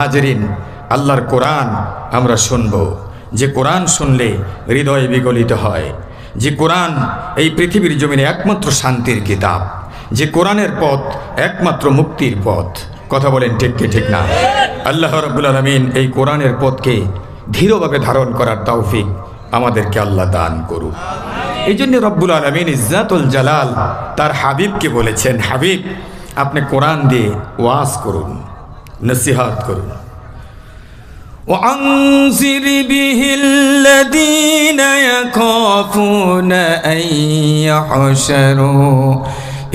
হাজরিন, আল্লাহর কোরআন আমরা শুনব। যে কোরআন শুনলে হৃদয় বিগলিত হয়, যে কোরআন এই পৃথিবীর জমিনে একমাত্র শান্তির কিতাব, যে কোরআনের পথ একমাত্র মুক্তির পথ। কথা বলেন ঠিক কি ঠিক না? আল্লাহ রাব্বুল আলামিন এই কোরআনের পথকে দৃঢ়ভাবে ধারণ করার তৌফিক আমাদেরকে আল্লাহ দান করুন। এই জন্য রব্বুল আলামিন ইজ্জাতুল জালাল তার হাবিবকে বলেছেন, হাবিব আপনি কোরআন দিয়ে ওয়াজ করুন, নসিহত করুন। وأنذر به الذين يخافون أن يحشروا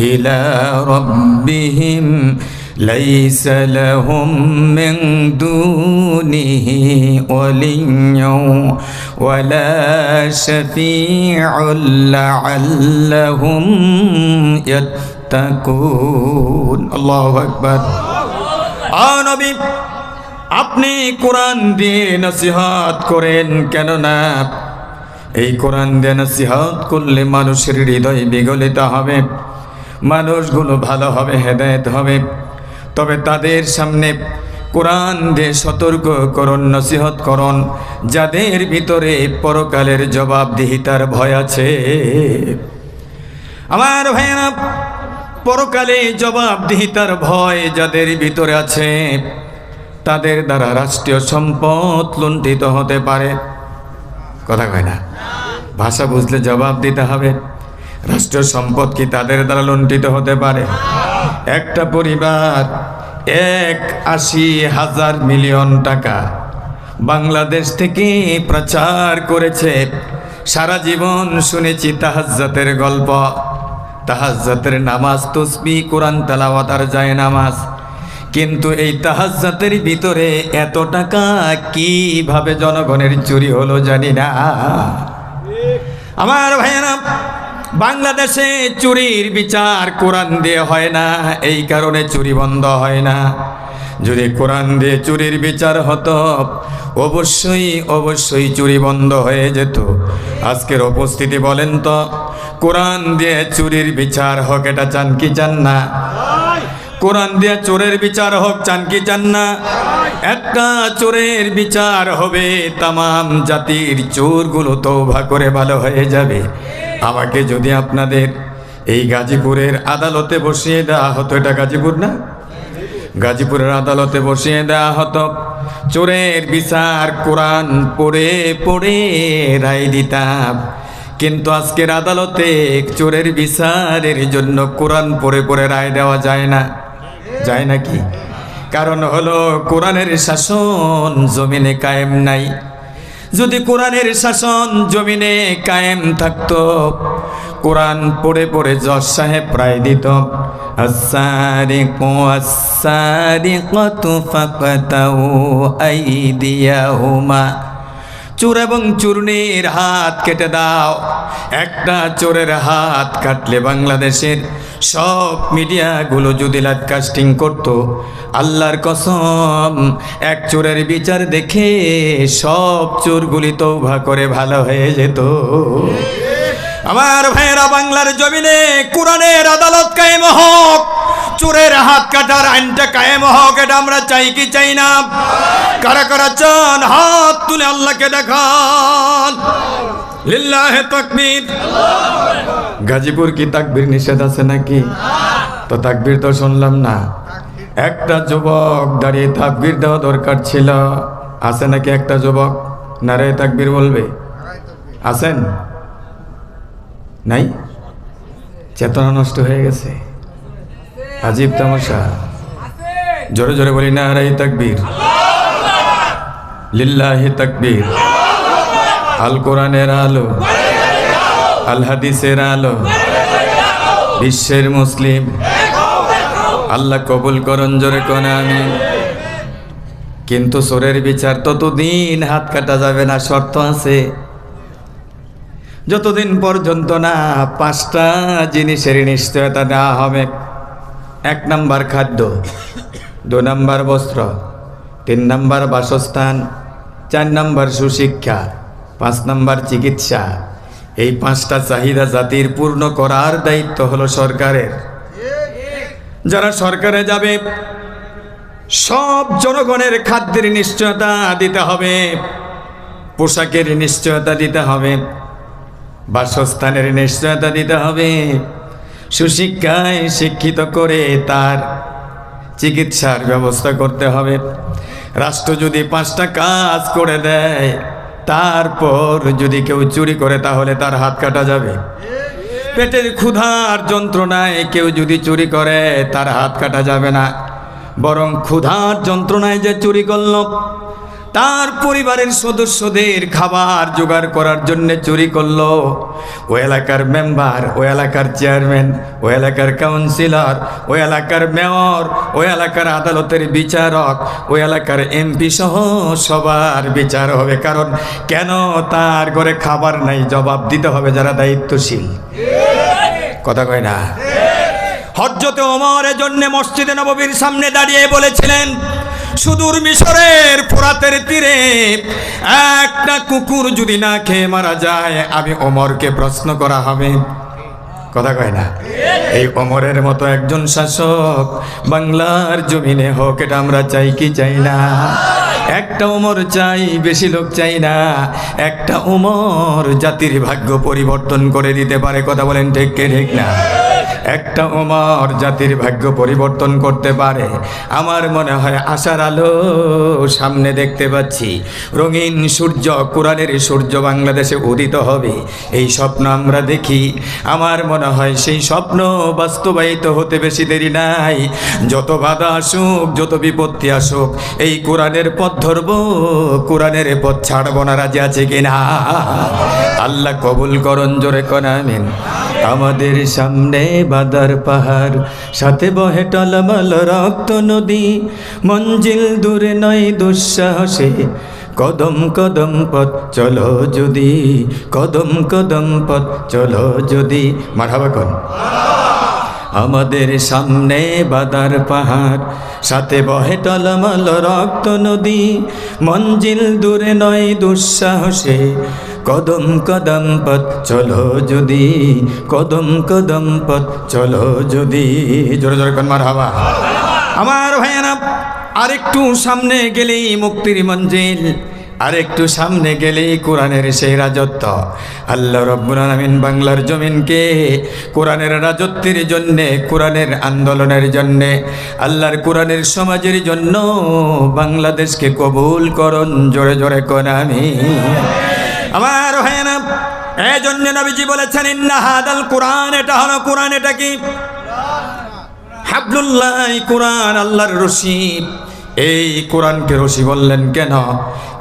إلى ربهم ليس لهم من دونه ولي ولا شفيع لعلهم يتقون الله أكبر নবী আপনি কোরআন দিয়ে নসিহত করেন, কেননা এই কোরআন দিয়ে নসিহত করলে মানুষের হৃদয় বিগলিত হবে, মানুষগুলো ভালো হবে, হেদায়েত হবে। তবে তাদের সামনে কোরআন দিয়ে সতর্ক করুন, নসিহত করুন যাদের ভিতরে পরকালের জবাবদিহিতার ভয় আছে। আমার ভাইয়েরা, পরকালে জবাবদিহিতার ভয় যাদের ভিতরে আছে তাদের দ্বারা রাষ্ট্রীয় সম্পদ লুণ্ঠিত হতে পারে। কথা কয় না? ভাষা বুঝলে জবাব দিতে হবে। রাষ্ট্রীয় সম্পদ কি তাদের দ্বারা লুণ্ঠিত হতে পারে? একটা পরিবার 81,000 মিলিয়ন টাকা বাংলাদেশ থেকে প্রচার করেছে। সারা জীবন শুনেছি তাহাজ্জুদের গল্প, তাহাজ্জুদের নামাজ, তাসবিহ, কোরআন তেলাওয়াত আর যায় নামাজ, কিন্তু এই তাহাজ্জুদের ভিতরে এত টাকা কিভাবে জনগণের চুরি হলো জানি না। আমার ভাইয়েরা, বাংলাদেশে চুরির বিচার কোরআন দিয়ে হয় না, এই কারণে চুরি বন্ধ হয় না। যদি কোরআন দিয়ে চুরির বিচার হতো অবশ্যই চুরি বন্ধ হয়ে যেত। আজকের উপস্থিতি বলেন তো, কোরআন দিয়ে চুরির বিচার হোক, এটা চান কি চান না? কোরআন দিয়ে চোরের বিচার হোক, চান কি চান না? একটা চোরের বিচার হবে, তামাম জাতির চোরগুলো তওবা করে ভালো হয়ে যাবে। আমাকে যদি আপনাদের এই গাজীপুরের আদালতে বসিয়ে দেওয়া হতো, এটা গাজীপুর না? গাজীপুরের আদালতে বসিয়ে দেওয়া হতো, চোরের বিচার কোরআন পড়ে পড়ে রায় দিতাম। কিন্তু আজকের আদালতে চোরের বিচারের জন্য কোরআন পড়ে পড়ে রায় দেওয়া যায় না। যায় নাকি? কারণ হলো কোরআনের শাসন জমিনে কায়েম নাই। যদি কোরআনের শাসন জমিনে কায়েম থাকতো, কোরআন পড়ে পড়ে জজ সাহেব রায় দিত, আস-সারিকু আস-সারিকাতু ফাকতাউ আইদিয়াহুমা, চোর এবং চুরনির হাত কেটে দাও। একটা চোরের হাত কাটলে বাংলাদেশের সব মিডিয়াগুলো যদি লাইভ কাস্টিং করতো, আল্লাহর কসম এক চোরের বিচার দেখে সব চোরগুলি তওবা করে ভালো হয়ে যেত। আমার ভাইয়েরা, বাংলার জমিনে কোরআনের আদালত কায়েম হোক, চোরের হাত কাটার আইনটা কায়েম হোক, এটা আমরা চাই কি চাই না? কারা কারা চান হাত তুলে আল্লাহকে দেখান। লিল্লাহি তাকবীর। গাজীপুর কি তাকবীর নিষেধ আছে নাকি? তো তাকবীর তো শুনলাম না। একটা যুবক দাঁড়িয়ে তাকবীর দেওয়া দরকার ছিল, আছে নাকি? একটা যুবক নারে তাকবীর বলবে? আছেন? নাই? চেতনা নষ্ট হয়ে গেছে, আজীব তামাশা। জোরে জোরে বলি নারে তাকবীর, লিল্লাহি তাকবীর। আল কোরআনের আলো, আল হাদিসের আলো, বিশ্বের মুসলিম আল্লাহ কবুল করুন, জোরে কোন আমিন। কিন্তু চোরের বিচার ততদিন হাত কাটা যাবে না, শর্ত আছে। যতদিন পর্যন্ত না 5টা জিনিসের নিশ্চয়তা দেওয়া হবে। 1 নাম্বার খাদ্য, 2 নাম্বার বস্ত্র, 3 নাম্বার বাসস্থান, 4 নাম্বার সুশিক্ষা, 5 নাম্বার চিকিৎসা। এই 5টা চাহিদা জাতির পূর্ণ করার দায়িত্ব হলো সরকারের। যারা সরকারে যাবে সব জনগণের খাদ্যের নিশ্চয়তা দিতে হবে, পোশাকের নিশ্চয়তা দিতে হবে, বাসস্থানের নিশ্চয়তা দিতে হবে, সুশিক্ষায় শিক্ষিত করে তার চিকিৎসার ব্যবস্থা করতে হবে। রাষ্ট্র যদি 5টা কাজ করে দেয়, তারপর যদি কেউ চুরি করে তাহলে তার হাত কাটা যাবে। পেটের ক্ষুধার যন্ত্রণায় কেউ যদি চুরি করে তার হাত কাটা যাবে না, বরং ক্ষুধার যন্ত্রণায় যে চুরি করল, তার পরিবারের সদস্যদের খাবার জোগাড় করার জন্য চুরি করলো, ও এলাকার মেম্বার, ও এলাকার চেয়ারম্যান, ও এলাকার কাউন্সিলর, ও এলাকার মেয়র, ও এলাকার আদালতের বিচারক, ও এলাকার এমপি সহ সবার বিচার হবে। কারণ কেন তার ঘরে খাবার নাই, জবাব দিতে হবে যারা দায়িত্বশীল। কথা কয় না? হযরত ওমর এর জন্য মসজিদে নববীর সামনে দাঁড়িয়ে বলেছিলেন, সুদূর মিশরের ফোরাতের তীরে একটা কুকুর যদি না খেয়ে মারা যায়, আমি ওমরকে প্রশ্ন করা হবে। কথা কয় না? এই ওমরের মতো একজন শাসক বাংলার জমিনে হোক, এটা আমরা চাই কি চাই না? একটা ওমর চাই, বেশি লোক চাই না। একটা ওমর জাতির ভাগ্য পরিবর্তন করে দিতে পারে। কথা বলেন ঠিক কে ঠিক না? একটা ওমর জাতির ভাগ্য পরিবর্তন করতে পারে। আমার মনে হয় আশার আলো সামনে দেখতে পাচ্ছি, রঙিন সূর্য, কোরআনের সূর্য বাংলাদেশে উদিত হবে, এই স্বপ্ন আমরা দেখি। আমার মনে হয় সেই স্বপ্ন বাস্তবায়িত হতে বেশি দেরি নাই। যত বাধা আসুক, যত বিপত্তি আসুক, এই কোরআনের পথ ধরব, কোরআনের পথ ছাড়ব না। রাজি আছে কিনা? আল্লাহ কবুল করুন, জোরে কোন আমিন। আমাদের সামনে বাদার পাহাড়, সাথে বহে টলমল রক্ত নদী, মঞ্জিল দূরে নয় দুঃসাহসে, কদম কদম পথ চলো যদি, কদম কদম পথ চলো যদি। মারহাবা কোন? আমাদের সামনে বাদার পাহাড়, সাথে বহে টলমল রক্ত নদী, মঞ্জিল দূরে নয় দুঃসাহসে, কদম কদম পথ চলো যদি, কদম কদম পথ চলো যদি। জোরে জোরে কোন মারহাবা। আমার ভাইয়ারা, আরেকটু সামনে গেলেই মুক্তির মঞ্জিল, আরেকটু সামনে গেলেই কোরআনের সেই রাজত্ব। আল্লাহ রাব্বুল আলামিন বাংলার জমিনকে কোরআনের রাজত্বের জন্যে, কোরআনের আন্দোলনের জন্যে, আল্লাহর কোরআনের সমাজের জন্য বাংলাদেশকে কবুল করুন। জোরে জোরে কোন আমিন। আমার ভাইয়েরা, এই জন্য নবীজি বলেছেন, ইন্না হাদাল কোরআন, এটা হলো কোরআন। এটা কি? হাবলুল্লাহ, কোরআন আল্লাহর রশি। এই কোরআনকে রশি বললেন কেন?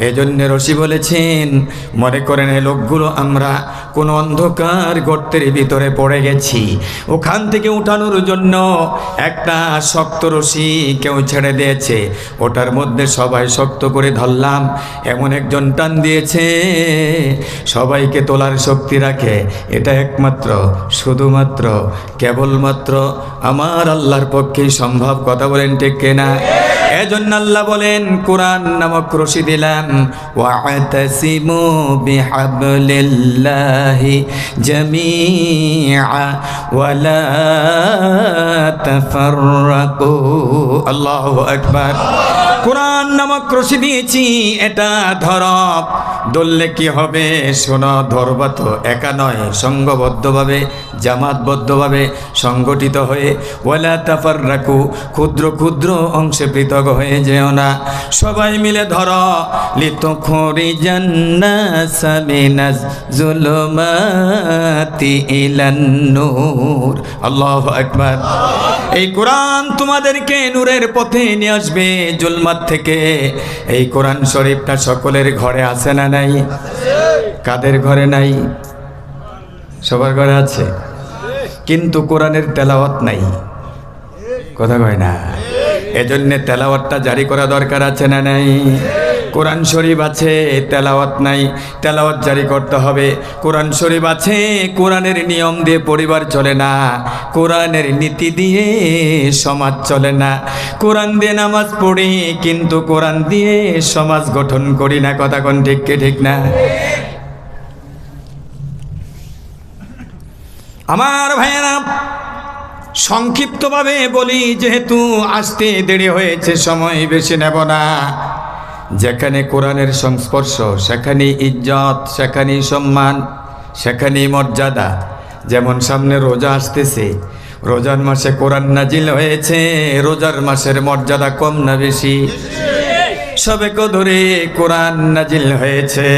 এজন্য রশি বলেছেন, মনে করেন এই লোকগুলো আমরা কোন অন্ধকার গর্তের ভিতরে পড়ে গেছি, ওখান থেকে উঠানোর জন্য একটা শক্ত রশি কেউ ছেড়ে দিয়েছে, ওটার মধ্যে সবাই শক্ত করে ধরলাম, এমন একজন টান দিয়েছে সবাইকে তোলার শক্তি রাখে। এটা একমাত্র, শুধুমাত্র, কেবলমাত্র আমার আল্লাহর পক্ষেই সম্ভব। কথা বলেন ঠিক কিনা? এজন্য আল্লাহ বলেন, কোরআন নামক রশি দিলাম, ওয়াতাসিমু বিহাবলিল্লাহি জামিআ ওয়ালা তাফাররাকু। আল্লাহু আকবার। কোরআন নামক রশি দিয়েছি, এটা ধর, ধরলে কি হবে? শোনো, ধরবা তো একা নয়, সংঘবদ্ধভাবে, জামাতবদ্ধভাবে, সংগঠিত হয়ে। ওয়ালা তাফাররাকু, ক্ষুদ্র ক্ষুদ্র অংশে পৃথক হয়ে যেও না, সবাই মিলে ধর। লিতুখরিজান নাসা মিনাজ যুলুমাতি ইলান নূর। আল্লাহু আকবার। এই কোরআন তোমাদেরকে নূরের পথে নিয়ে আসবে, জুলমাত থেকে। এই কোরআন শরীফটা সকলের ঘরে আছে না নাই? কাদের ঘরে নাই? সবার ঘরে আছে, কিন্তু কোরআনের তেলাওয়াত নাই। কথা কয় না? এজন্য তেলাওয়াতটা জারি করা দরকার আছে না নাই? কোরআন শরীফ আছে, তেলাওয়াত নাই, তেলাওয়াত জারি করতে হবে। কোরআন শরীফ আছে, কোরআনের নিয়ম দিয়ে পরিবার চলে না, কোরআনের নীতি দিয়ে সমাজ চলে না। কোরআন দিয়ে নামাজ পড়ি, কিন্তু কোরআন দিয়ে সমাজ গঠন করি না। কথা কোন ঠিক কি ঠিক না? আমার ভাইয়েরা, সংক্ষিপ্তভাবে বলি, যেহেতু আসতে দেরি হয়েছে, সময় বেশি নেব না। যেখানে কোরআনের সংস্পর্শ সেখানে ইজ্জত, সেখানে সম্মান, সেখানে মর্যাদা। যেমন সামনে রোজা আসতেছে, রোজার মাসে কোরআন নাজিল হয়েছে, রোজার মাসের মর্যাদা কম না বেশি? সবে কদরে কোরআন নাজিল হয়েছে,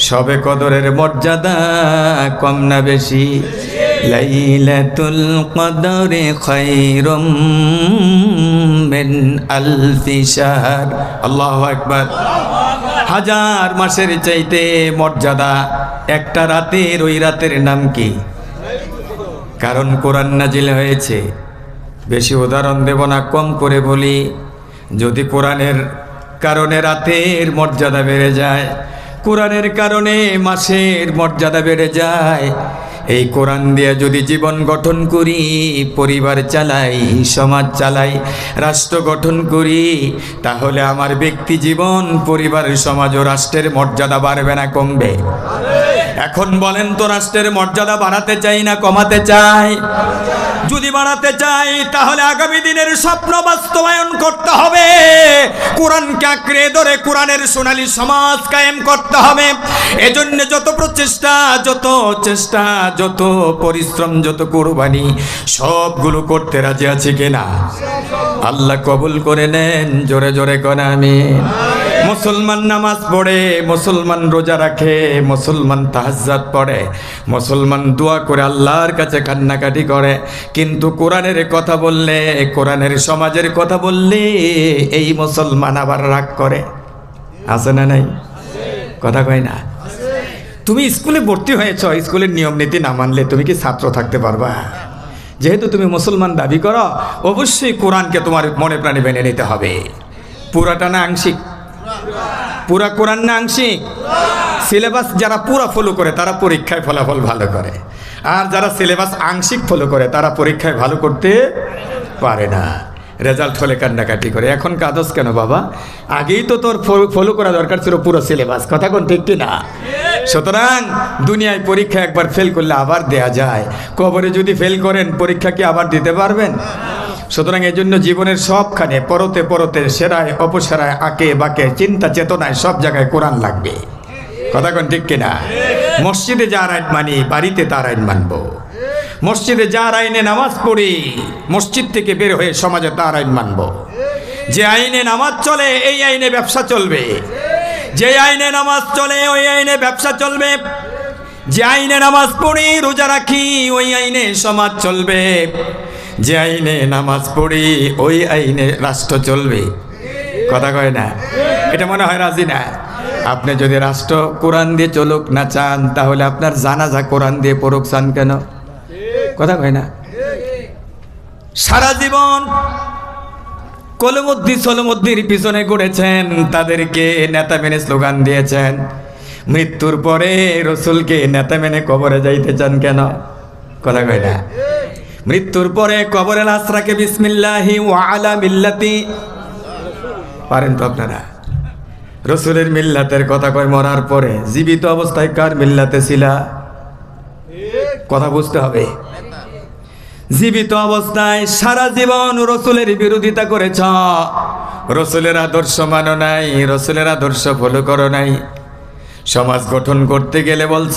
সবে কদরের মর্যাদা কম না বেশি? লাইলাতুল কদরে খায়রুম মিন আলফি শাহর। আল্লাহু আকবার। হাজার মাসের চাইতে মর্যাদা একটা রাতের, ওই রাতের নাম কি? কারণ কোরআন নাজিল হয়েছে। বেশি উদাহরণ দেব না, কম করে বলি। যদি কোরআনের কারণে রাতের মর্যাদা বেড়ে যায়, কোরআনের কারণে মাসের মর্যাদা বেড়ে যায়, এই কোরআন দিয়ে যদি জীবন গঠন করি, পরিবার চালাই, সমাজ চালাই, রাষ্ট্র গঠন করি, তাহলে আমার ব্যক্তি জীবন, পরিবার, সমাজ ও রাষ্ট্রের মর্যাদা বাড়বে না কমবে? এখন বলেন তো, রাষ্ট্রের মর্যাদা বাড়াতে চাই না কমাতে চাই? যদি বাড়াতে চাই তাহলে আগামী দিনের স্বপ্ন বাস্তবায়ন করতে হবে। কোরআনকে আঁকড়ে ধরে কোরআনের সোনালী সমাজ কায়েম করতে হবে। এজন্য যত প্রচেষ্টা, যত চেষ্টা, যত পরিশ্রম, যত কোরবানি, সবগুলো করতে রাজি আছি কিনা? আল্লাহ কবুল করে নেন। জোরে জোরে করে আমিন। মুসলমান নামাজ পড়ে, মুসলমান রোজা রাখে, মুসলমান তাহাজ্জুদ পড়ে, মুসলমান দোয়া করে, আল্লাহর কাছে কান্নাকাটি করে, কিন্তু কোরআনের কথা বললে, কোরআনের সমাজের কথা বললে এই মুসলমান আবার রাগ করে। আছে না নাই? কথা কয় না? তুমি স্কুলে ভর্তি হয়েছ, স্কুলের নিয়ম নীতি না মানলে তুমি কি ছাত্র থাকতে পারবা? যেহেতু তুমি মুসলমান দাবি করো, অবশ্যই কোরআনকে তোমার মনে প্রাণে মেনে নিতে হবে। পুরাটা না আংশিক? পুরা কোরআন না আংশিক? সিলেবাস যারা পুরা ফলো করে তারা পরীক্ষায় ফলাফল ভালো করে, আর যারা সিলেবাস আংশিক ফলো করে তারা পরীক্ষায় ভালো করতে পারে না, রেজাল্ট হলে কান্নাকাটি করে। এখন কাদস কেন বাবা? আগেই তো তোর ফলো করা দরকার ছিল পুরো সিলেবাস। কথা কোন ঠিক কি না? সুতরাং দুনিয়ায় পরীক্ষা একবার ফেল করলে আবার দেয়া যায়, কবরে যদি ফেল করেন পরীক্ষা কি আবার দিতে পারবেন? সুতরাং এই জন্য জীবনের সবখানে, পরতে পরতে, সেরায় অপসেরায়, আঁকে বাঁকে, চিন্তা চেতনায়, সব জায়গায় কোরআন লাগবে। কথা কোন ঠিক কিনা? মসজিদে যার আইন মানি, বাড়িতে তার আইন মানবো। মসজিদে যার আইনে নামাজ পড়ি, মসজিদ থেকে বের হয়ে সমাজে তার আইন মানব। যে আইনে নামাজ চলে এই আইনে ব্যবসা চলবে, যে আইনে নামাজ চলে ওই আইনে ব্যবসা চলবে, যে আইনে নামাজ পড়ি, রোজা রাখি, ওই আইনে সমাজ চলবে, যে আইনে নামাজ পড়ি ওই আইনে রাষ্ট্র চলবে। কথা কয় না? এটা মনে হয় রাজি না? আপনি যদি রাষ্ট্র কোরআন দিয়ে চলুক না চান, তাহলে আপনার জানাজা কোরআন দিয়ে পড়ুক চান কেন? কথা কয় না? সারা জীবন কলমুদ্দি সলমুদ্দির পিছনে ঘুরেছেন, তাদেরকে নেতা মেনে স্লোগান দিয়েছেন। মৃত্যুর পরে রসুলকে নেতা মেনে কবরে যাইতে চান কেন? কথা কয় না? মৃত্যুর পরে কবরে লাশ রাখে বিসমিল্লাহি ওয়া আলা মিল্লাতি। পারেন তো আপনারা? রসুলের মিল্লাতের কথা কয় মরার পরে। জীবিত অবস্থায় কার মিল্লাতে ছিলা? কথা বুঝতে হবে। জীবিত অবস্থায় সারা জীবন রসুলের বিরোধিতা করেছ, রসুলের আদর্শ মানো নাই, রসুলের আদর্শ ফলো করো নাই। সমাজ গঠন করতে গেলে বলছ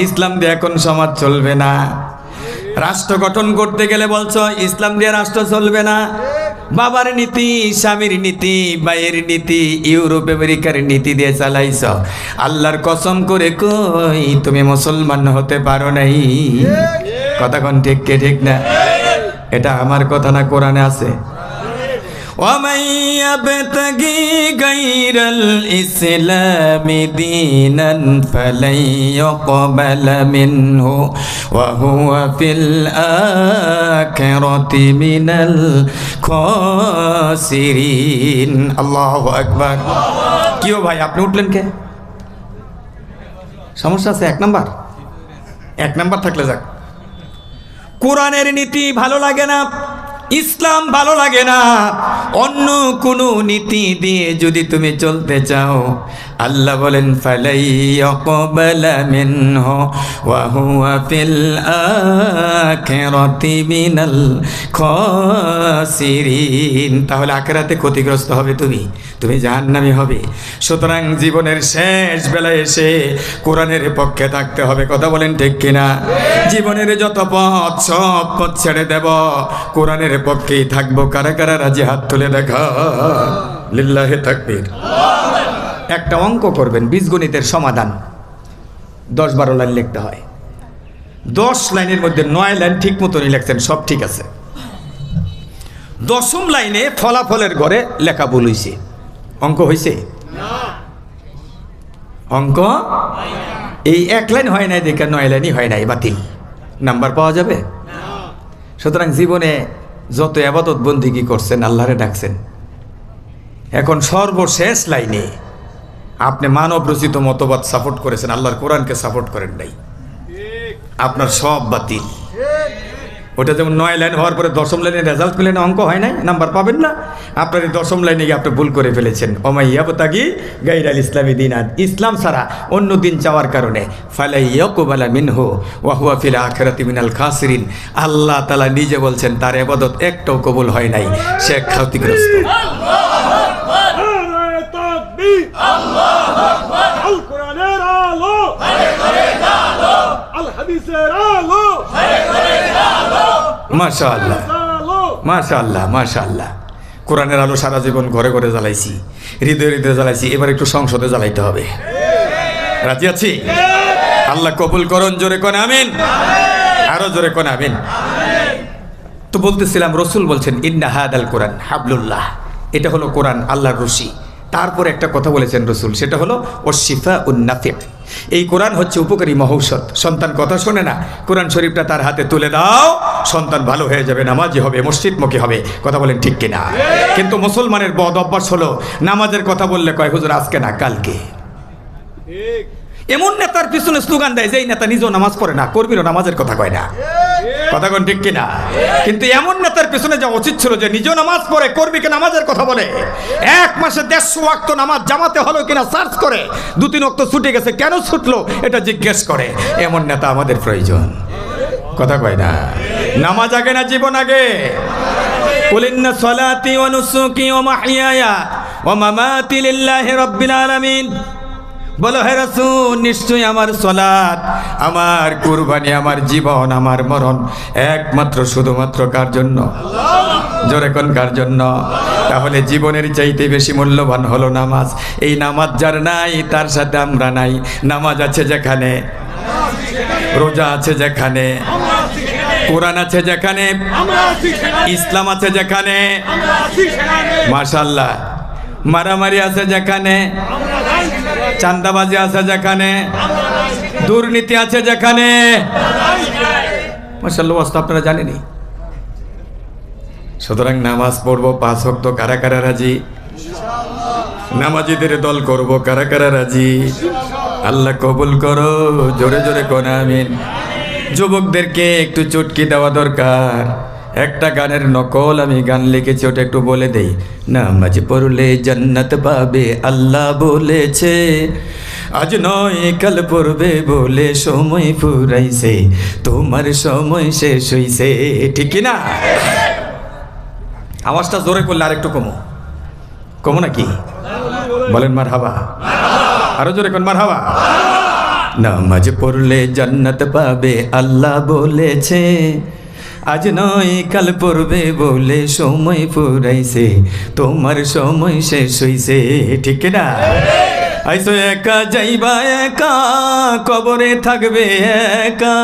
ইসলাম দিয়ে এখন সমাজ চলবে না, রাষ্ট্র গঠন করতে গেলে বলছ ইসলাম দিয়ে রাষ্ট্র চলবে না। বাবার নীতি, স্বামীর নীতি, ভাইয়ের নীতি, ইউরোপ আমেরিকার নীতি দিয়ে চালাইছ। আল্লাহর কসম করে কই তুমি মুসলমান হতে পারো নাই। কথা কোন ঠিক কে ঠিক না? এটা আমার কথা না, কোরআনে আছে। وَمَن يَبْتَغِي غَيْرَ الْإِسْلَامِ دِينًا فَلَن يُقْبَلَ مِنْهُ وَهُوَ فِي الْآخِرَةِ مِنَ الْخَاسِرِينَ। আল্লাহু আকবার। কিও ভাই আপনি উঠলেন কে? সমস্যা আছে? এক নাম্বার থাকলে যাক। কোরআনের নীতি ভালো লাগে না, ইসলাম ভালো লাগে না, অন্য কোনো নীতি দিয়ে যদি তুমি চলতে চাও, আল্লাহ বলেন ফালাই ইয়াকবালা মিনহু ওয়া হুয়া ফিল আখিরাতি মিনাল খাসিরিন। তাহলে আখিরাতে ক্ষতিগ্রস্ত হবে তুমি জাহান্নামী হবে। সুতরাং জীবনের শেষ বেলায় এসে কোরআনের পক্ষে থাকতে হবে। কথা বলেন ঠিক কিনা? জীবনের যত পথ সব পথ ছেড়ে দেব, কোরআনের পক্ষেই থাকবো। কারা কারা রাজি হাত তুলে দেখা। লিল্লাহি তাকবীর। একটা অঙ্ক করবেন, বীজগণিতের সমাধান 10-12 লাইন লিখতে হয়। 10 লাইনের মধ্যে 9 লাইন ঠিক মতনই লিখছেন, সব ঠিক আছে। 10ম লাইনে ফলাফলের ঘরে লেখা ভুল হয়েছে। অঙ্ক হয়েছে? অঙ্ক এই 1 লাইন হয় নাই দেখে 9 লাইনই হয় নাই, বাতিল। নাম্বার পাওয়া যাবে? সুতরাং জীবনে যত ইবাদত বন্দেগী করছেন, আল্লাহরে ডাকছেন, এখন সর্বশেষ লাইনে আপনি মানব রচিত মতবাদ সাপোর্ট করেছেন, আল্লাহর কোরআনকে সাপোর্ট করেন নাই, আপনার সব বাতিল। ওটা যেমন 9 লাইন হওয়ার পরে 10ম লাইনে রেজাল্ট পেলেন, অঙ্ক হয় নাই, নাম্বার পাবেন না। আপনার এই 10ম লাইনে গিয়ে আপনি ভুল করে ফেলেছেন। ওমাইয়াবতাগি গায়রাল ইসলামি দীনান, ইসলাম ছাড়া অন্য দিন চাওয়ার কারণে ফালাই ইয়াকবালা মিনহু ওয়া হুয়া ফিল আখিরাতি মিনাল খাসিরিন। আল্লাহ তাআলা নিজে বলছেন তার ইবাদত একটাও কবুল হয় নাই, সে ক্ষতিগ্রস্ত। আল কোরআনের আলো, আল হাদিসের আলো, মাশাআল্লাহ মাশাআল্লাহ মাশাআল্লাহ। কোরআনের আলো সারা জীবন ঘরে ঘরে জ্বালাইছি, হৃদয়ে হৃদয়ে জ্বালাইছি, এবার একটু সংসদে জ্বালাইতে হবে। রাজি আছি? আল্লাহ কবুল করুন। জোরে কোন আমিন, আরো জোরে কোন আমিন। তো বলতেছিলাম, রসুল বলছেন ইন্না হাদাল কোরআন হাবলুল্লাহ, এটা হলো কোরআন আল্লাহর রশি। তারপর একটা কথা বলেছেন রসুল, সেটা হলো ওয়াশিফা উন নাফি। এই কোরআন হচ্ছে উপকারী মহৌষধ। সন্তান কথা শোনে না, কোরআন শরীফটা তার হাতে তুলে দাও, সন্তান ভালো হয়ে যাবে, নামাজি হবে, মসজিদমুখী হবে। কথা বলেন ঠিক কিনা? কিন্তু মুসলমানের বদ অভ্যাস হলো নামাজের কথা বললে কয় হুজুর আজকে না কালকে। এমন নেতার পিছনে স্লোগান দেয় যে এই নেতা নিজেও নামাজ পড়ে না, কর্মীরও নামাজের কথা কয় না। কথা কোন ঠিক কিনা? কিন্তু এমন নেতার পিছনে যাওয়া উচিত ছিল যে নিজেও নামাজ পড়ে, কর্মীকে নামাজের কথা বলে। 1 মাসে 150 ওয়াক্ত নামাজ জামাতে হলো কিনা সার্চ করে, 2-3 ওয়াক্ত ছুটে গেছে, কেন ছুটলো এটা জিজ্ঞেস করে। এমন নেতা আমাদের প্রয়োজন। কথা কয় না? নামাজ আগে না জীবন আগে? কুল ইন্না সলাতি ওয়া নুসুকি ওয়া মাহইয়ায়া ওয়া মামাতি লিল্লাহি রাব্বিল আলামিন। বলো হে রাসূল, নিশ্চয়ই আমার সালাত, আমার কুরবানি, আমার জীবন, আমার মরণ একমাত্র শুধুমাত্র কার জন্য? জোরে কোন কার জন্য? তাহলে জীবনের চাইতে বেশি মূল্যবান হলো নামাজ। এই নামাজ যার নাই তার সাথে আমরা নাই। নামাজ আছে যেখানে, রোজা আছে যেখানে, কোরআন আছে যেখানে, ইসলাম আছে যেখানে, মাশাআল্লাহ, মারামারি আছে যেখানে, চাঁদাবাজি আছে যেখানে, দুর্নীতি আছে যেখানে, মাশাআল্লাহ, ওয়াস্তা আপনারা জানেনই। সুতরাং নামাজ পড়বো 5 ওয়াক্ত, কারা কারা রাজি? নামাজিদের দল করব, কারা কারা রাজি? আল্লাহ কবুল করো। জোরে জোরে কোন আমিন। যুবকদেরকে একটু চুটকি দেওয়া দরকার। একটা গানের নকল আমি গান লিখেছি, ওটা একটু বলে দেই। নামাজ পড়লে জান্নাত পাবে আল্লাহ বলেছে, আজ নয় কাল পড়বে বলে সময় ফুরাইছে, তোমার সময় শেষ হইছে। ঠিক না? আওয়াজটা জোরে করলে আরেকটু কমো, কমো নাকি? বলেন মারহাবা, আরো জোরে কোন মারহাবা। নামাজ পড়লে জান্নাত পাবে আল্লাহ বলেছে, আজ নয় কাল পড়বে বলে সময় ফুরাইছে, তোমার সময় শেষ হইছে। ঠিক না? আইসো একা যাইবা একা, কবরে থাকবে একা,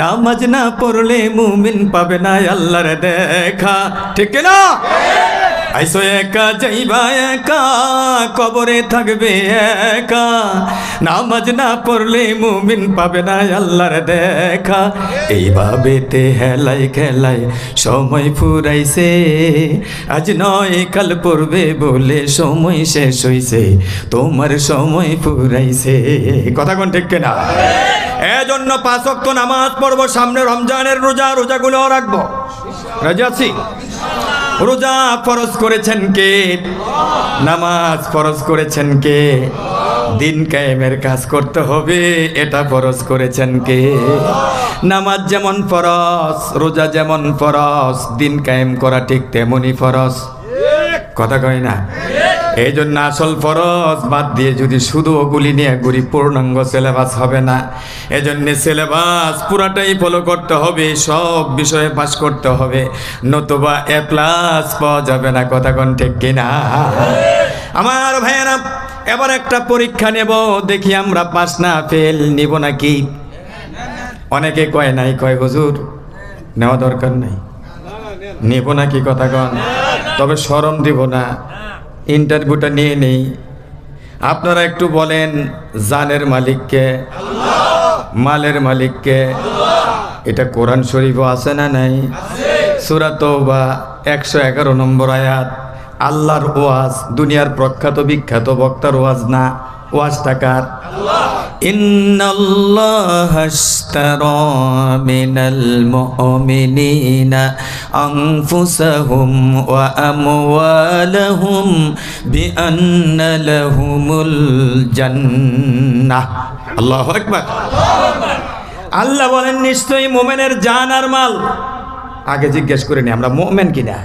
নামাজ না পড়লে মুমিন পাবে না আল্লাহর দেখা। ঠিক না? আইসো একা যাইবা একা, কবরে থাকবে একা, নামাজ না পড়লে মুমিন পাবে না আল্লাহর দেখা। এইভাবেতে হেলাই খেলাই সময় ফুরাইছে, আজ নয় কাল পড়বে বলে সময় শেষ হইছে, তোমার সময় ফুরাইছে। কথা কোন ঠিক কিনা? এজন্য 5 ওয়াক্ত নামাজ পড়বো, সামনে রমজানের রোজা, রোজাগুলো রাখবো। রাজি আছি? রোজা ফরজ করেছেন কে? নামাজ ফরজ করেছেন কে? দিন কায়েমের কাজ করতে হবে, এটা ফরজ করেছেন কে? নামাজ যেমন ফরজ, রোজা যেমন ফরজ, দিন কায়েম করা ঠিক তেমনই ফরজ। কথা কয় না? এই জন্য আসল ফরজ বাদ দিয়ে যদি শুধু ওগুলি নিয়ে ঘুরি, পূর্ণাঙ্গ সিলেবাস হবে না। এজন্য সিলেবাস পুরাটাই ফলো করতে হবে, সব বিষয়ে পাস করতে হবে, নতুবা এ প্লাস পাওয়া যাবে না। কথা কোন ঠিক কিনা? আমার ভাইয়েরা, এবার একটা পরীক্ষা নেব, দেখি আমরা পাস না ফেল নিব নাকি। অনেকে কয় নাই, কয় হুজুর নেওয়া দরকার নাই, নেব নাকি? কথা কন, তবে শরম দিব না, ইন্টারভিউটা নিয়ে নেই। আপনারা একটু বলেন, জানের মালিককে? মালের মালিককে? এটা কোরআন শরীফও আছে না নাই? সূরা তাওবা 111 নম্বর আয়াত। আল্লাহর ওয়াজ, দুনিয়ার প্রখ্যাত বিখ্যাত বক্তার ওয়াজ না, ওয়াজটা কার? ইন্নাল্লাহা আশতারা মিনাল মুমিনিনা আনফুসাহুম ওয়া আমওয়ালাহুম বিআন্না লাহুমুল জান্নাহ। আল্লাহু আকবার। আল্লাহ বলেন, নিশ্চয়ই মুমিনের জান আর মাল। আগে জিজ্ঞেস করে নি আমরা মুমিন কিনা?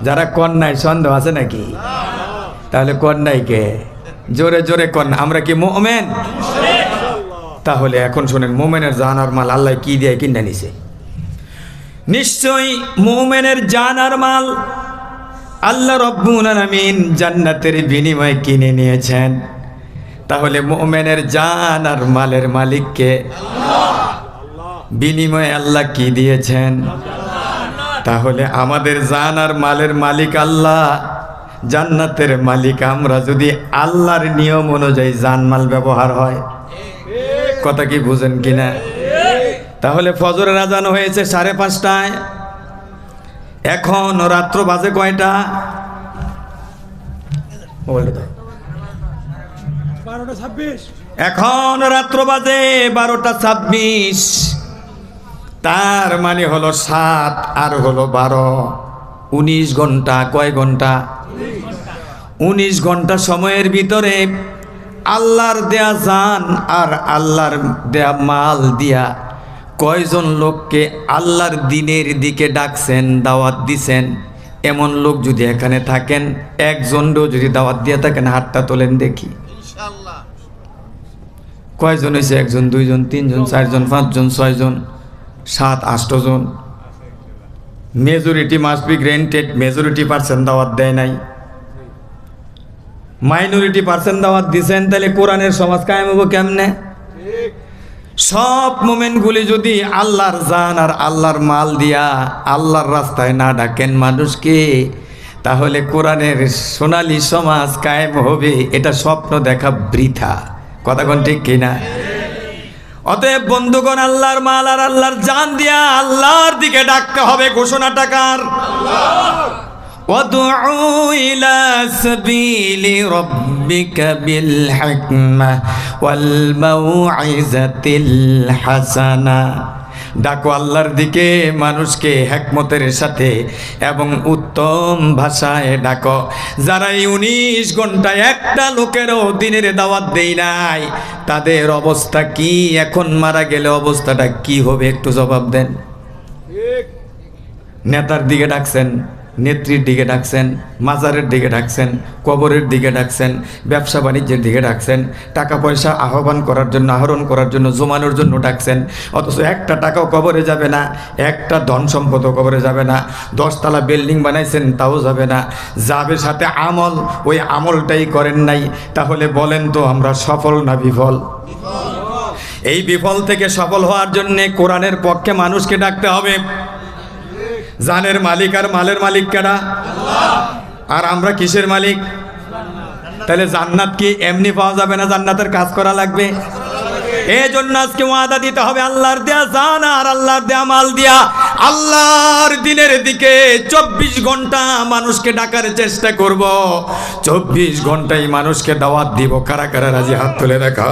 যারা কন্যায় সন্দেহ আছে নাকি? তাহলে কন্যায় কে? জোরে জোরে কন, আমরা কি মুমিন? তাহলে এখন শুনেন, মুমিনের জান আর মাল আল্লাহ কি দিয়ে কিনে নিছে? নিশ্চয়ই মুমিনের জান আর মাল আল্লাহ রব্বুল আলামিন জান্নাতের বিনিময়ে কিনে নিয়েছেন। তাহলে মুমিনের জান আর মালের মালিককে? বিনিময়ে আল্লাহ কি দিয়েছেন? তাহলে আমাদের জান আর মালের মালিক আল্লাহ, জান্নাতের মালিক আমরা। যদি আল্লাহর নিয়ম অনুযায়ী জানমাল ব্যবহার হয়, কথা কি বুঝেন কিনা? তাহলে ফজরের আজান হয়েছে 5:30টায়, এখন রাত্র বাজে কয়টা? 12:26। এখন রাত্র বাজে 12:26। তার মানে হলো 7 আর হলো 12, 19 ঘন্টা। কয় ঘন্টা? 19 ঘন্টা সময়ের ভিতরে আল্লাহর দেয়া জান আর আল্লাহর দেয়া মাল দিয়া কয়জন লোককে আল্লাহর দিনের দিকে ডাকছেন, দাওয়াত দিছেন? এমন লোক যদি এখানে থাকেন, একজনও যদি দাওয়াত দিয়ে থাকেন, হাতটা তোলেন দেখি। কয়জন হয়েছে? 1 জন, 2 জন, 3 জন, 4 জন, 5 জন, 6 জন, 7, 8 জন। Majority must be granted. Majority percent দাওয়াত দেয় নাই, মাইনরিটি পার্সেন্ট দাওয়াত দিছেন। তাহলে কোরআনের সমাজ কায়েম হবো কেমনে? সব মোমেনগুলি যদি আল্লাহর জান আর আল্লাহর মাল দিয়া আল্লাহর রাস্তায় না ডাকেন মানুষকে, তাহলে কোরআনের সোনালী সমাজ কায়েম হবে, এটা স্বপ্ন দেখা বৃথা। কথা কোন ঠিক কিনা? অতএব বন্ধুগণ, আল্লাহর মাল আর আল্লাহর জান দিয়া আল্লাহর দিকে ডাকতে হবে। ঘোষণাটা কার? ওয়াদউ ইলা সাবিলি রাব্বিকা বিল হিকমা ওয়াল মাউইজাতিল হাসানা। ডাকো আল্লাহর দিকে মানুষকে হিকমতের সাথে এবং উত্তম ভাষায় ডাকো। যারা 19 ঘন্টায় একটা লোকেরও দিনের দাওয়াত দেই নাই, তাদের অবস্থা কি? এখন মারা গেলে অবস্থাটা কি হবে? একটু জবাব দেন। নেতার দিকে ডাকছেন, নেত্রীর দিকে ডাকছেন, মাজারের দিকে ডাকছেন, কবরের দিকে ডাকছেন, ব্যবসা বাণিজ্যের দিকে ডাকছেন, টাকা পয়সা আহ্বান করার জন্য, আহরণ করার জন্য, জমানোর জন্য ডাকছেন। অথচ একটা টাকাও কবরে যাবে না, একটা ধন সম্পদও কবরে যাবে না। 10 তলা বিল্ডিং বানাইছেন, তাও যাবে না। যাবে সাথে আমল, ওই আমলটাই করেন নাই। তাহলে বলেন তো, আমরা সফল না বিফল? এই বিফল থেকে সফল হওয়ার জন্যে কোরআনের পক্ষে মানুষকে ডাকতে হবে। জানের মালিক আর মালের মালিক কারা? আর আমরা কিসের মালিক? তাহলে জান্নাত কি এমনি পাওয়া যাবে না? জান্নাতের কাজ করা লাগবে। এই জন্য আজকে ওয়াদা দিতে হবে, আল্লাহর দেয়া জান আর আল্লাহর দেয়া মাল দিয়া আল্লাহর দিনের দিকে 24 ঘন্টা মানুষকে ডাকার চেষ্টা করব। 24 ঘন্টায় মানুষকে দাওয়াত দিব। কারা কারা রাজি? হাত তুলে দেখা।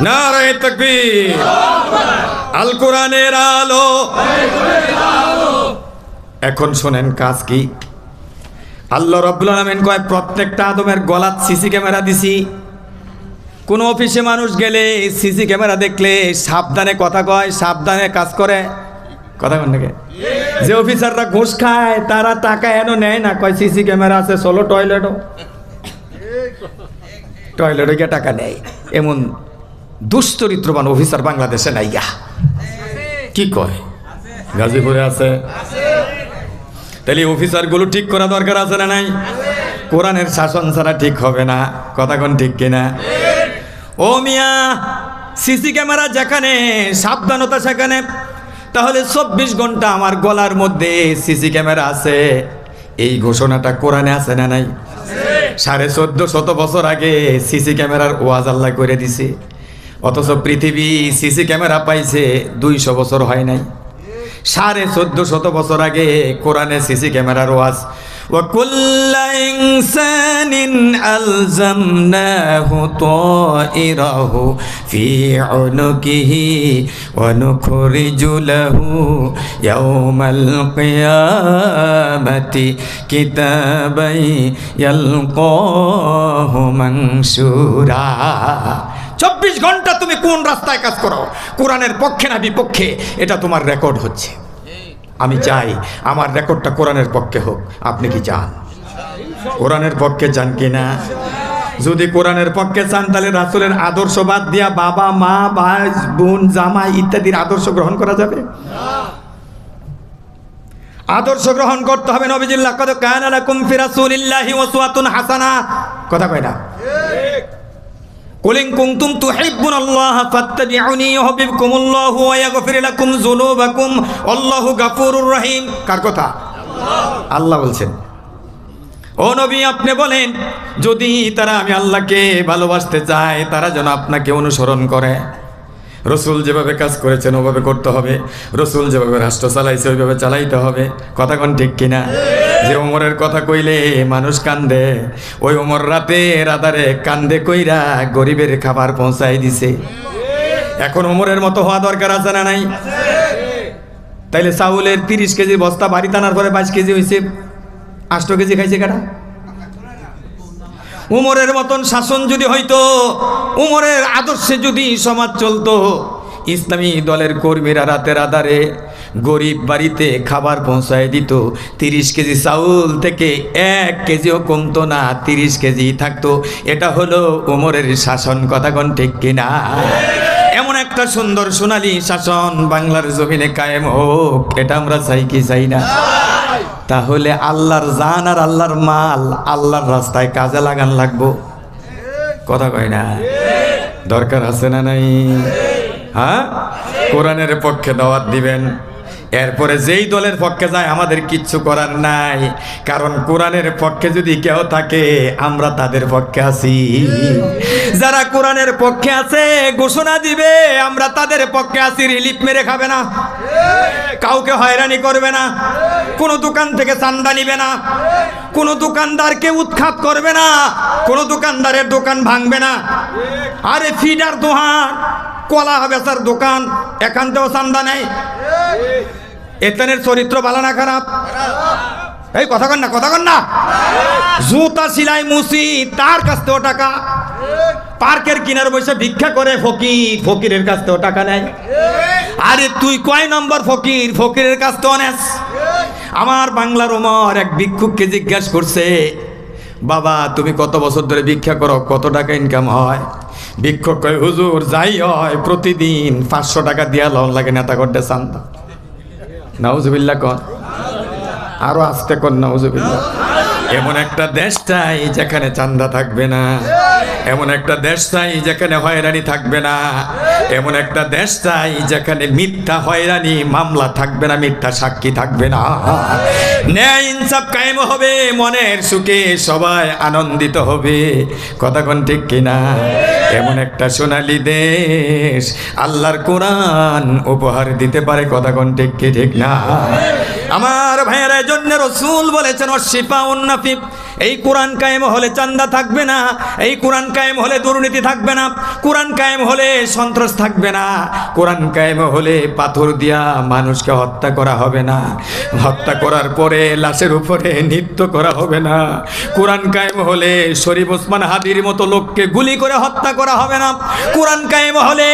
নারায়ে তাকবীর। আল কোরআনের আলো, এখন শোনেন কাজ কি। আল্লাহ রাব্বুল আলামিন কয় প্রত্যেকটা আদমের গলাত সিসি ক্যামেরা দিছি। কোন অফিসে মানুষ গেলে সিসি ক্যামেরা দেখলে সাবধানে কথা কয়, সাবধানে কাজ করে, কথা কন নাকি? যে অফিসাররা ঘুষ খায় তারা টাকা এনো নেয় না, কয় সিসি ক্যামেরা আছে চলো টয়লেটও, টয়লেটে গিয়ে টাকা নেয়। এমন দুশ্চরিত্রবান অফিসার বাংলাদেশে নাই গা। কি কয়? গাজীপুরে আছে। তাহলে অফিসারগুলো ঠিক করা দরকার আছে না নাই? কোরআনের শাসন ছাড়া ঠিক হবে না, কথা কোন ঠিক কিনা? ও মিয়া, সিসি ক্যামেরা যেখানে সাবধানতা সেখানে, তাহলে 24 ঘন্টা আমার গলার মধ্যে সিসি ক্যামেরা আছে, এই ঘোষণাটা কোরআনে আছে না নাই? 1450 বছর আগে সিসি ক্যামেরার ওয়াজ আল্লাহ করে দিছে, অথচ পৃথিবী সিসি ক্যামেরা পাইছে 200 বছর হয় নাই। 1450 বছর আগে কোরআনে সিসি ক্যামেরার ওয়াজ। وَكُلَّ إِنسَانٍ أَلْزَمْنَاهُ طَائِرَهُ فِي عُنُقِهِ وَنُخْرِجُ لَهُ يَوْمَ الْقِيَامَةِ كِتَابًا يَلْقَاهُ مَنشُورًا। 24 ঘন্টা তুমি কোন রাস্তায় কাজ করো, কোরআনের পক্ষে না বিপক্ষে, এটা তোমার রেকর্ড হচ্ছে। আমি চাই আমার রেকর্ডটা কোরআনের পক্ষে হোক। আপনি কি চান? কোরআনের পক্ষে চান কিনা? যদি কোরআনের পক্ষে চান তাহলে রাসূলের আদর্শ বাদ দিয়া বাবা মা ভাই বোন জামাই ইত্যাদির আদর্শ গ্রহণ করা যাবে? আদর্শ গ্রহণ করতে হবে নবীজির লাকাদ কানা লাকুম ফি রাসূলিল্লাহি উসওয়াতুন হাসানা, কথা কয় না? কুল ইন কুনতুম তুহিব্বুনাল্লাহা ফাত্তাবিউনি ইউহিব্বুকুমুল্লাহু ওয়া ইয়াগফির লাকুম যুনুবাকুম আল্লাহু গাফুরুর রহিম। কার কথা? আল্লাহ বলছেন। ও নবী, আপনি বলেন যদি তারা আমি আল্লাহকে ভালোবাসতে চায় তারা যেন আপনাকে অনুসরণ করে। রসুল যেভাবে কাজ করেছেন ওভাবে করতে হবে, রসুল যেভাবে রাষ্ট্র চালাইছে ওইভাবে চালাইতে হবে, কথা কোন ঠিক কিনা? যে ওমরের কথা কইলে মানুষ কান্দে, ওই ওমর রাতের আধারে কান্দে কইরা গরিবের খাবার পৌঁছাই দিছে। এখন ওমরের মতো হওয়া দরকার আছে না নাই? তাইলে চাউলের 30 কেজি বস্তা বাড়ি টানার পরে 22 কেজি হয়েছে, 8 কেজি খাইছে কাটা। উমরের মতন শাসন যদি হইতো, উমরের আদর্শে যদি সমাজ চলতো, ইসলামী দলের কর্মীরা রাতের আধারে গরিব বাড়িতে খাবার পৌঁছায় দিত, 30 কেজি চাউল থেকে 1 কেজিও কমতো না, 30 কেজি থাকতো। এটা হলো উমরের শাসন, কথা কোন ঠিক কিনা? এমন একটা সুন্দর সোনালী শাসন বাংলার জমিনে কায়েম হোক, এটা আমরা চাই কি চাই না? তাহলে আল্লাহর জান আর আল্লাহর মাল আল্লাহর রাস্তায় কাজে লাগান লাগবো, কথা কয় না? দরকার আছে না নাই? হ্যাঁ, কোরআনের পক্ষে দাওয়াত দিবেন, এরপরে যেই দলের পক্ষে যায় আমাদের কিচ্ছু করার নাই, কারণ কোরআনের পক্ষে যদি কেউ থাকে আমরা তাদের পক্ষে আছি। যারা কোরআনের পক্ষে আছে ঘোষণা দিবে আমরা তাদের পক্ষে আছি, রিলিফ মেরে খাবে না, কাউকে হয়রানি করবে না, কোনো দোকান থেকে চান্দা নিবে না, কোনো দোকানদারকে উৎখাত করবে না, কোনো দোকানদারের দোকান ভাঙবে না। আরে ফিডার দোকান, কলা বেচার দোকান, এখান থেকেও চান্দা নেই। এখানের চরিত্র ভালো না খারাপ? এই কথা কন না, কথা কন না। জুতা সিলাই মুসি তার কাছ থেকেও টাকা, পার্কের কিনার বসে ভিক্ষা করে ফকির, ফকিরের কাছ থেকেও টাকা নেয়। আরে তুই কয় নম্বর ফকির, ফকিরের কাছ থেকেও নেস। আমার বাংলার ওমর এক ভিক্ষুককে জিজ্ঞাসা করছে, বাবা তুমি কত বছর ধরে ভিক্ষা করো, কত টাকা ইনকাম হয়? ভিক্ষুক কয়, হুজুর যাই হয় প্রতিদিন 500 টাকা দিয়া লন লাগে নেতা করতে চান্দা। নাউজুবিল্লাহ কন, আরো আস্তে কন নাউজুবিল্লাহ। এমন একটা দেশ চাই যেখানে চান্দা থাকবে না, এমন একটা দেশ চাই যেখানে হয়রানি থাকবে না, এমন একটা দেশ চাই যেখানে মিথ্যা হয়রানি মামলা থাকবে না, মিথ্যা সাক্ষী থাকবে না, ন্যায় ইনসাফ কায়েম হবে, মনের সুখে সবাই আনন্দিত হবে, কথা কোন ঠিক কিনা? এমন একটা সোনালী দেশ আল্লাহর কোরআন উপহার দিতে পারে, কথা কোন ঠিক কি ঠিক না? আমার ভাইয়ের জন্য রাসূল বলেছেন অশিফাউন নাফি, এই কোরআন কায়েম হলে চান্দা থাকবে না, এই কোরআন কায়েম হলে দুর্নীতি থাকবে না, কোরআন কায়েম হলে সন্ত্রাস থাকবে না, কোরআন কায়েম হলে পাথর দিয়া মানুষকে হত্যা করা হবে না, হত্যা করার পরে লাশের উপরে নৃত্য করা হবে না, কোরআন কায়েম হলে শরীফ ওসমান হাদির মতো লোককে গুলি করে হত্যা করা হবে না, কোরআন কায়েম হলে